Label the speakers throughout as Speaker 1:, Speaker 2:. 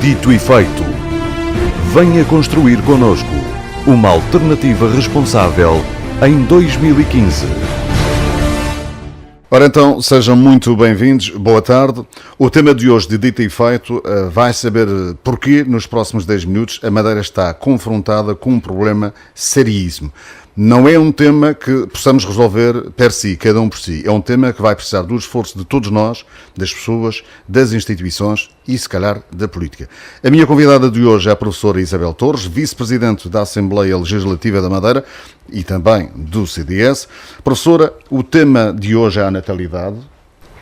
Speaker 1: Dito e feito. Venha construir connosco uma alternativa responsável em 2015.
Speaker 2: Ora então, sejam muito bem-vindos, boa tarde. O tema de hoje, de Dito e Feito, vai saber porquê nos próximos 10 minutos a Madeira está confrontada com um problema seríssimo. Não é um tema que possamos resolver per si, cada um por si. É um tema que vai precisar do esforço de todos nós, das pessoas, das instituições e, se calhar, da política. A minha convidada de hoje é a professora Isabel Torres, vice-presidente da Assembleia Legislativa da Madeira e também do CDS. Professora, o tema de hoje é a natalidade.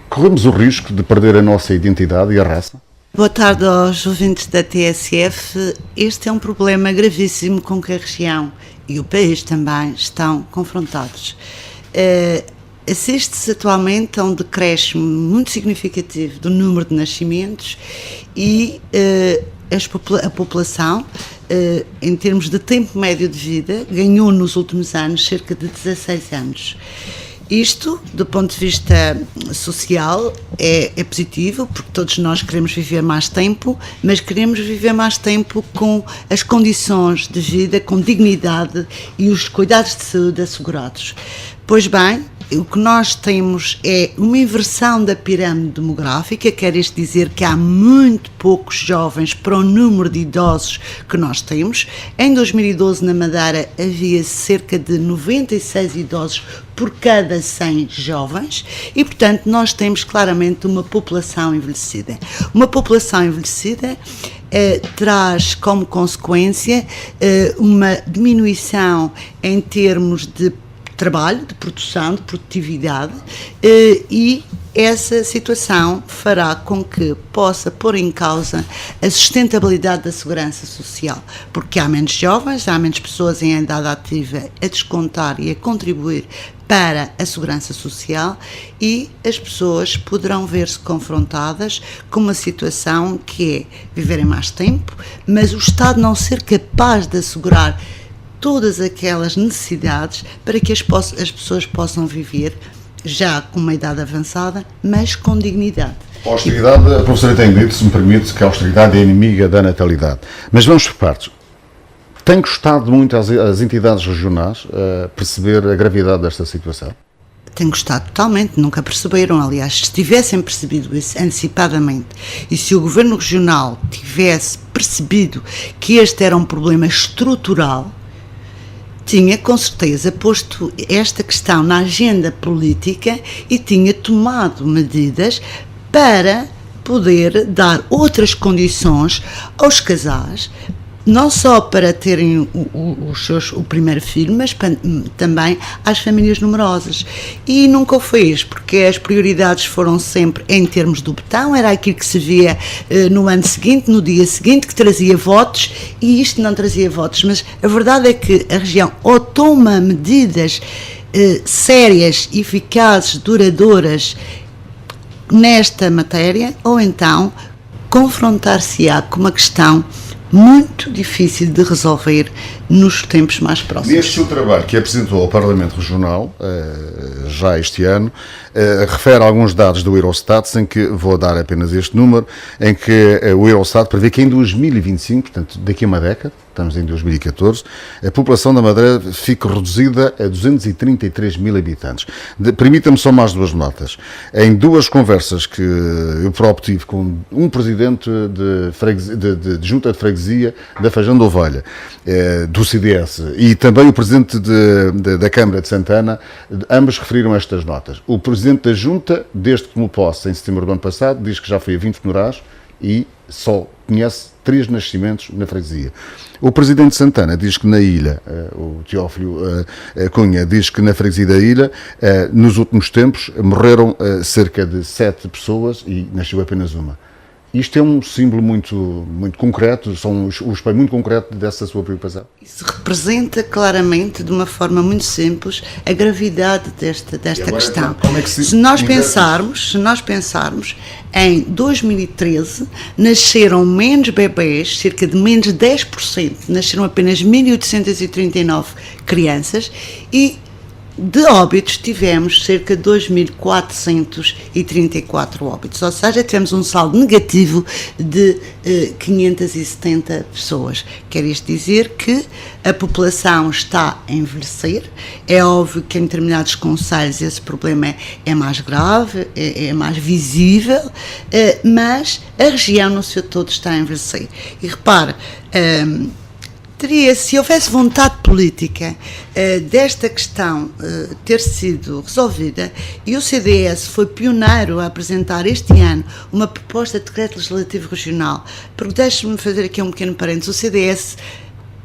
Speaker 2: Corremos o risco de perder a nossa identidade e a raça?
Speaker 3: Boa tarde aos ouvintes da TSF. Este é um problema gravíssimo com que a região e o país também estão confrontados. Assiste-se atualmente a um decréscimo muito significativo do número de nascimentos e a população, em termos de tempo médio de vida, ganhou nos últimos anos cerca de 16 anos. Isto, do ponto de vista social, é positivo, porque todos nós queremos viver mais tempo, mas queremos viver mais tempo com as condições de vida, com dignidade e os cuidados de saúde assegurados. Pois bem, o que nós temos é uma inversão da pirâmide demográfica, quer isto dizer que há muito poucos jovens para o número de idosos que nós temos. Em 2012, na Madeira, havia cerca de 96 idosos por cada 100 jovens e, portanto, nós temos claramente uma população envelhecida. Uma população envelhecida traz como consequência uma diminuição em termos de trabalho, de produção, de produtividade, e essa situação fará com que possa pôr em causa a sustentabilidade da segurança social, porque há menos jovens, há menos pessoas em idade ativa a descontar e a contribuir para a segurança social e as pessoas poderão ver-se confrontadas com uma situação que é viverem mais tempo, mas o Estado não ser capaz de assegurar todas aquelas necessidades para que as pessoas possam viver já com uma idade avançada, mas com dignidade.
Speaker 2: A austeridade, a professora tem dito, se me permite, que a austeridade é inimiga da natalidade. Mas vamos por partes. Tem gostado muito as entidades regionais a perceber a gravidade desta situação?
Speaker 3: Tem gostado totalmente, nunca perceberam. Aliás, se tivessem percebido isso antecipadamente e se o Governo Regional tivesse percebido que este era um problema estrutural, tinha com certeza posto esta questão na agenda política e tinha tomado medidas para poder dar outras condições aos casais, não só para terem o primeiro filho, mas também às famílias numerosas. E nunca o fez, porque as prioridades foram sempre em termos do botão, era aquilo que se via no ano seguinte, no dia seguinte, que trazia votos, e isto não trazia votos. Mas a verdade é que a região ou toma medidas sérias, eficazes, duradouras nesta matéria, ou então confrontar-se-á com uma questão muito difícil de resolver nos tempos mais próximos.
Speaker 2: Neste seu trabalho que apresentou ao Parlamento Regional, já este ano, refere a alguns dados do Eurostat, em que, vou dar apenas este número, em que o Eurostat prevê que em 2025, portanto daqui a uma década, estamos em 2014, a população da Madeira fica reduzida a 233 mil habitantes. Permita-me só mais duas notas. Em duas conversas que eu próprio tive com um presidente de junta de freguesia da Feijão da Ovelha, do CDS, e também o presidente da Câmara de Santana, ambos referiram estas notas. O presidente da junta, desde que tomou posse em setembro do ano passado, diz que já foi a 20 funerais e só conhece 3 nascimentos na freguesia. O presidente de Santana diz que na ilha, o Teófilo Cunha, diz que na freguesia da ilha, nos últimos tempos, morreram cerca de 7 pessoas e nasceu apenas uma. Isto é um símbolo muito concreto, um espelho muito concreto dessa sua preocupação.
Speaker 3: Isso representa claramente, de uma forma muito simples, a gravidade desta questão.
Speaker 2: Como é que
Speaker 3: se nós pensarmos, em 2013 nasceram menos bebés, cerca de menos de 10%, nasceram apenas 1.839 crianças e de óbitos tivemos cerca de 2.434 óbitos, ou seja, tivemos um saldo negativo de 570 pessoas. Quer isto dizer que a população está a envelhecer. É óbvio que em determinados concelhos esse problema é mais grave, é mais visível, mas a região no seu todo está a envelhecer. E repare, se houvesse vontade política desta questão ter sido resolvida, e o CDS foi pioneiro a apresentar este ano uma proposta de decreto legislativo regional, porque deixe-me fazer aqui um pequeno parênteses, o CDS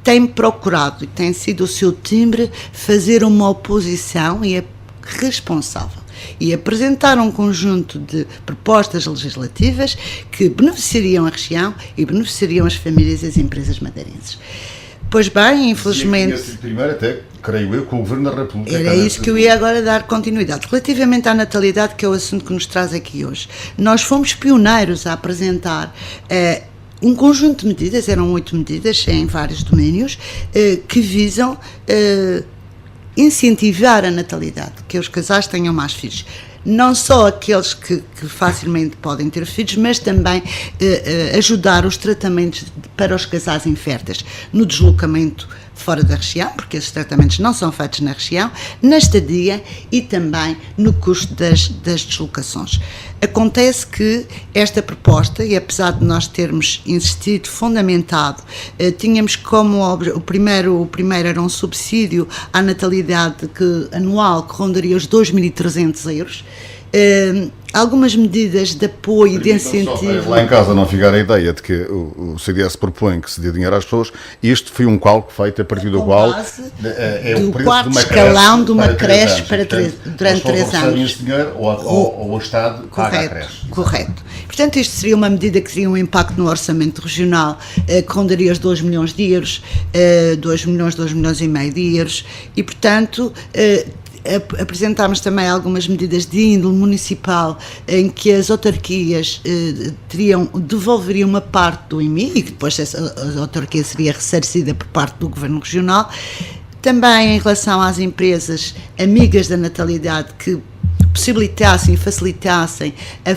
Speaker 3: tem procurado, e tem sido o seu timbre, fazer uma oposição e é responsável. E apresentar um conjunto de propostas legislativas que beneficiariam a região e beneficiariam as famílias e as empresas madeirenses. Pois bem, infelizmente...
Speaker 2: Tinha sido primeiro até, creio eu, com o Governo da República.
Speaker 3: Era isso que eu ia agora dar continuidade. Relativamente à natalidade, que é o assunto que nos traz aqui hoje, nós fomos pioneiros a apresentar um conjunto de medidas, eram 8 medidas em vários domínios, que visam incentivar a natalidade, que os casais tenham mais filhos. Não só aqueles que facilmente podem ter filhos, mas também ajudar os tratamentos para os casais inférteis, no deslocamento fora da região, porque esses tratamentos não são feitos na região, na estadia e também no custo das deslocações. Acontece que esta proposta, e apesar de nós termos insistido, fundamentado, tínhamos como o primeiro era um subsídio à natalidade anual que rondaria os 2.300 euros, algumas medidas de apoio e de incentivo.
Speaker 2: Lá em casa não ficar a ideia de que o CDS propõe que se dê dinheiro às pessoas. Este foi um cálculo feito a partir do qual é o preço
Speaker 3: quarto
Speaker 2: de uma
Speaker 3: escalão de uma creche durante 3 anos.
Speaker 2: Este dinheiro, ou o Estado paga a creche.
Speaker 3: Correto. Portanto, isto seria uma medida que teria um impacto no orçamento regional que rondaria os 2 milhões de euros, 2 milhões e meio de euros, e portanto apresentámos também algumas medidas de índole municipal em que as autarquias devolveriam uma parte do IMI e que depois a autarquia seria ressarcida por parte do Governo Regional. Também em relação às empresas amigas da natalidade que possibilitassem e facilitassem a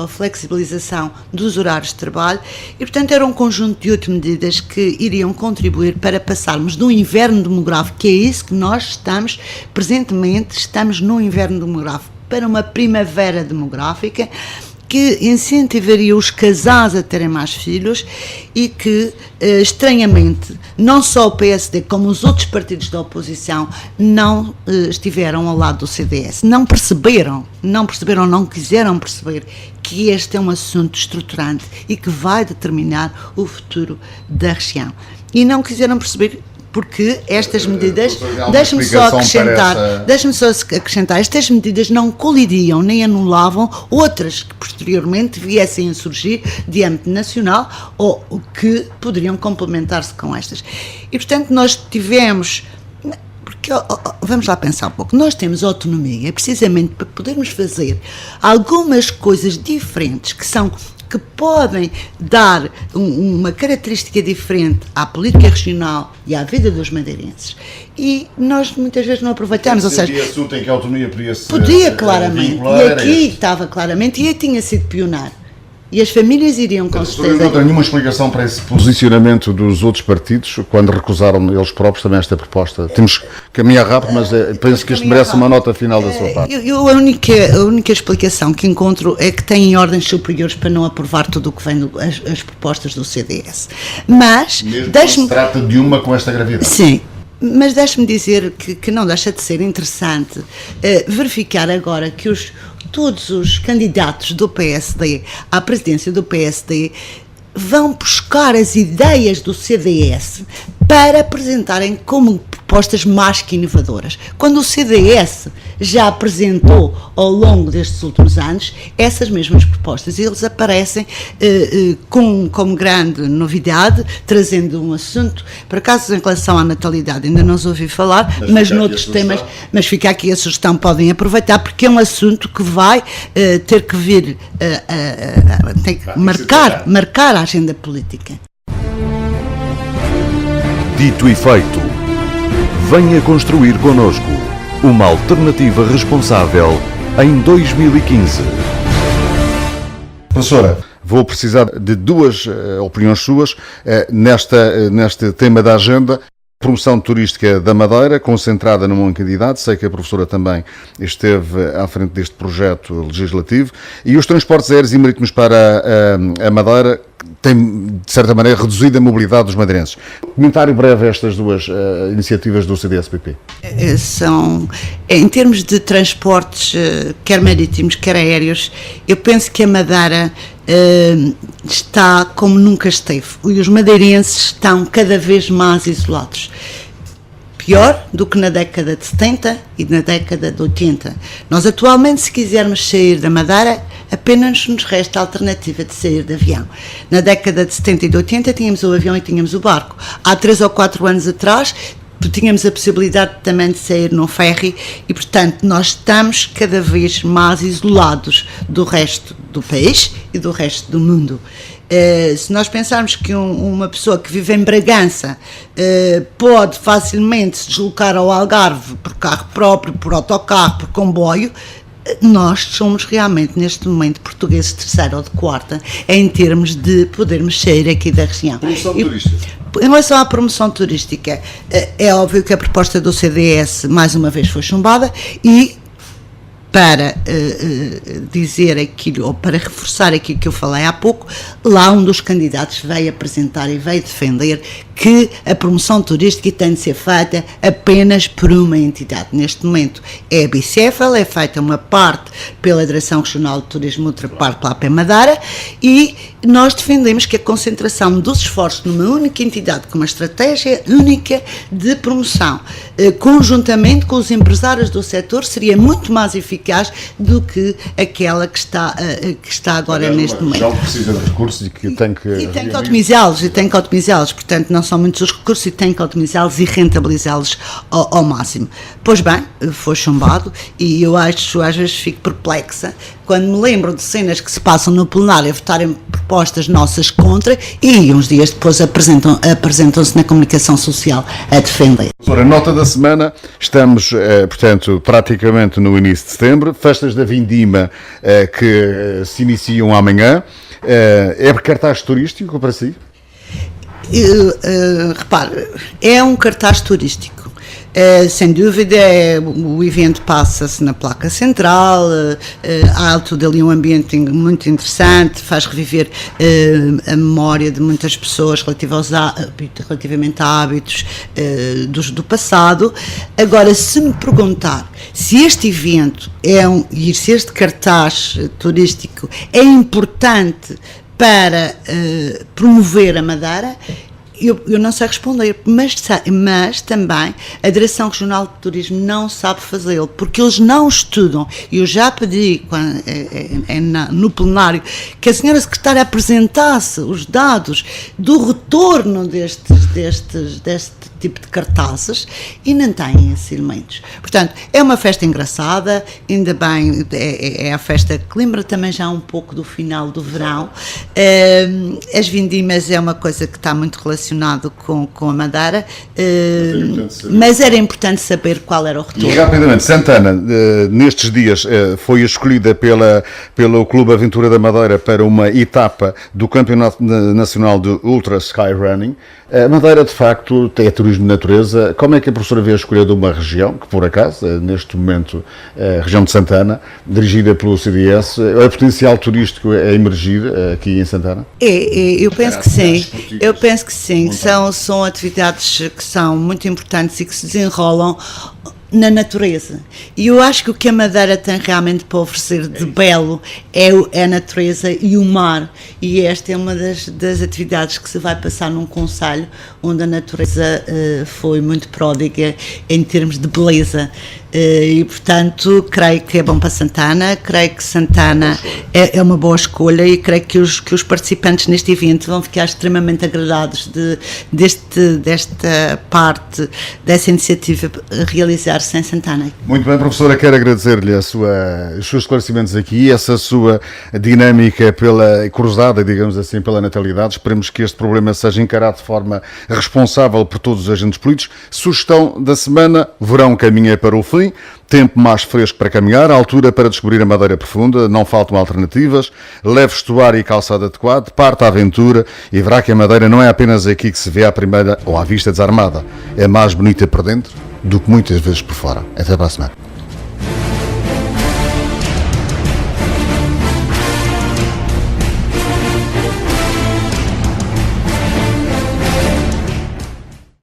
Speaker 3: flexibilização dos horários de trabalho e, portanto, era um conjunto de 8 medidas que iriam contribuir para passarmos de um inverno demográfico, que é isso que nós estamos no inverno demográfico, para uma primavera demográfica, que incentivaria os casais a terem mais filhos e que, estranhamente, não só o PSD como os outros partidos da oposição não estiveram ao lado do CDS, não quiseram perceber que este é um assunto estruturante e que vai determinar o futuro da região. E não quiseram perceber porque estas medidas, deixe-me só acrescentar, estas medidas não colidiriam nem anulavam outras que posteriormente viessem a surgir de âmbito nacional ou que poderiam complementar-se com estas. E, portanto, nós tivemos... Porque, vamos lá pensar um pouco, nós temos autonomia precisamente para podermos fazer algumas coisas diferentes que podem dar uma característica diferente à política regional e à vida dos madeirenses. E nós muitas vezes não aproveitamos, ou seja...
Speaker 2: assunto em que a autonomia
Speaker 3: podia claramente, e aqui estava claramente, e aí tinha sido pioneiro. E as famílias iriam com certeza...
Speaker 2: Não tenho nenhuma explicação para esse posicionamento dos outros partidos, quando recusaram eles próprios também esta proposta. Temos que caminhar rápido, mas penso que isto merece uma nota final da sua parte.
Speaker 3: A única explicação que encontro é que têm ordens superiores para não aprovar tudo o que vem as propostas do CDS. Mas...
Speaker 2: Mesmo que se trata de uma com esta gravidade.
Speaker 3: Sim. Mas deixe-me dizer que não deixa de ser interessante verificar agora que todos os candidatos do PSD à presidência do PSD vão buscar as ideias do CDS para apresentarem como propostas mais que inovadoras. Quando o CDS já apresentou ao longo destes últimos anos essas mesmas propostas, e eles aparecem como grande novidade, trazendo um assunto, por acaso em relação à natalidade ainda não os ouvi falar, mas noutros temas, mas fica aqui a sugestão, podem aproveitar, porque é um assunto que vai ter que vir tem que marcar a agenda política.
Speaker 1: Dito e feito, Venha construir connosco uma alternativa responsável em 2015.
Speaker 2: Professora, vou precisar de duas opiniões suas neste tema da agenda. Promoção turística da Madeira, concentrada numa candidato. Sei que a professora também esteve à frente deste projeto legislativo. E os transportes aéreos e marítimos para a Madeira têm, de certa maneira, reduzido a mobilidade dos madeirenses. Comentário breve a estas duas iniciativas do CDS-PP.
Speaker 3: Em termos de transportes, quer marítimos, quer aéreos, eu penso que a Madeira está como nunca esteve. E os madeirenses estão cada vez mais isolados. Pior do que na década de 70 e na década de 80. Nós atualmente, se quisermos sair da Madeira, apenas nos resta a alternativa de sair de avião. Na década de 70 e de 80 tínhamos o avião e tínhamos o barco. Há 3 ou 4 anos atrás tínhamos a possibilidade também de sair num ferry e, portanto, nós estamos cada vez mais isolados do resto do país e do resto do mundo. Se nós pensarmos que uma pessoa que vive em Bragança pode facilmente se deslocar ao Algarve por carro próprio, por autocarro, por comboio, nós somos realmente, neste momento, portugueses de terceira ou de quarta, em termos de podermos sair aqui da região.
Speaker 2: Promoção turística.
Speaker 3: Em relação à promoção turística, é óbvio que a proposta do CDS, mais uma vez, foi chumbada e, para dizer aquilo, ou para reforçar aquilo que eu falei há pouco, lá um dos candidatos veio apresentar e veio defender que a promoção turística tem de ser feita apenas por uma entidade. Neste momento é a Bicéfala, é feita uma parte pela Direção Regional de Turismo, outra parte pela AP Madeira, e nós defendemos que a concentração dos esforços numa única entidade com uma estratégia única de promoção, conjuntamente com os empresários do setor, seria muito mais eficaz do que aquela que está agora neste momento.
Speaker 2: Já precisa de recursos e que tem que...
Speaker 3: E tem que otimizá-los, portanto não são muitos os recursos e tem que otimizá-los e rentabilizá-los ao máximo. Pois bem, foi chumbado e eu acho, às vezes fico perplexa quando me lembro de cenas que se passam no plenário a votarem propostas nossas contra e uns dias depois apresentam-se na comunicação social a defender.
Speaker 2: Professora, nota da semana, estamos, portanto, praticamente no início de setembro, festas da Vindima que se iniciam amanhã. É cartaz turístico para si?
Speaker 3: Repare, é um cartaz turístico. Sem dúvida, o evento passa-se na placa central, há tudo ali um ambiente muito interessante, faz reviver a memória de muitas pessoas relativamente a hábitos do passado. Agora, se me perguntar se este evento se este cartaz turístico é importante para promover a Madeira, eu não sei responder, mas também a Direção Regional de Turismo não sabe fazê-lo, porque eles não estudam. Eu já pedi no plenário que a senhora secretária apresentasse os dados do retorno deste tipo de cartazes e não têm esses elementos. Portanto, é uma festa engraçada, ainda bem, é a festa que lembra também já um pouco do final do verão. As vindimas é uma coisa que está muito relacionada com a Madeira, mas era importante saber qual era o retorno.
Speaker 2: E rapidamente, Santana, nestes dias foi escolhida pelo Clube Aventura da Madeira para uma etapa do Campeonato Nacional de Ultra Sky Running. A Madeira, de facto, é turismo de natureza. Como é que a professora vê a escolha de uma região, que por acaso, neste momento, a região de Santana, dirigida pelo CDS, o potencial turístico é emergir aqui em Santana?
Speaker 3: Eu penso que sim. Eu penso que sim. São atividades que são muito importantes e que se desenrolam na natureza. E eu acho que o que a Madeira tem realmente para oferecer de belo é a natureza e o mar. E esta é uma das atividades que se vai passar num concelho onde a natureza foi muito pródiga em termos de beleza. E, portanto, creio que é bom para Santana, creio que Santana é uma boa escolha e creio que os participantes neste evento vão ficar extremamente agradados desta parte, dessa iniciativa realizar Barça, em Santana.
Speaker 2: Muito bem, professora, quero agradecer-lhe os seus esclarecimentos aqui, essa sua dinâmica cruzada, digamos assim, pela natalidade. Esperemos que este problema seja encarado de forma responsável por todos os agentes políticos. Sugestão da semana: verão caminha para o fim, tempo mais fresco para caminhar, altura para descobrir a Madeira Profunda, não faltam alternativas, leve vestuário e calçado adequado, parte à aventura e verá que a Madeira não é apenas aqui que se vê à primeira ou à vista desarmada, é mais bonita por dentro do que muitas vezes por fora. Até para a semana.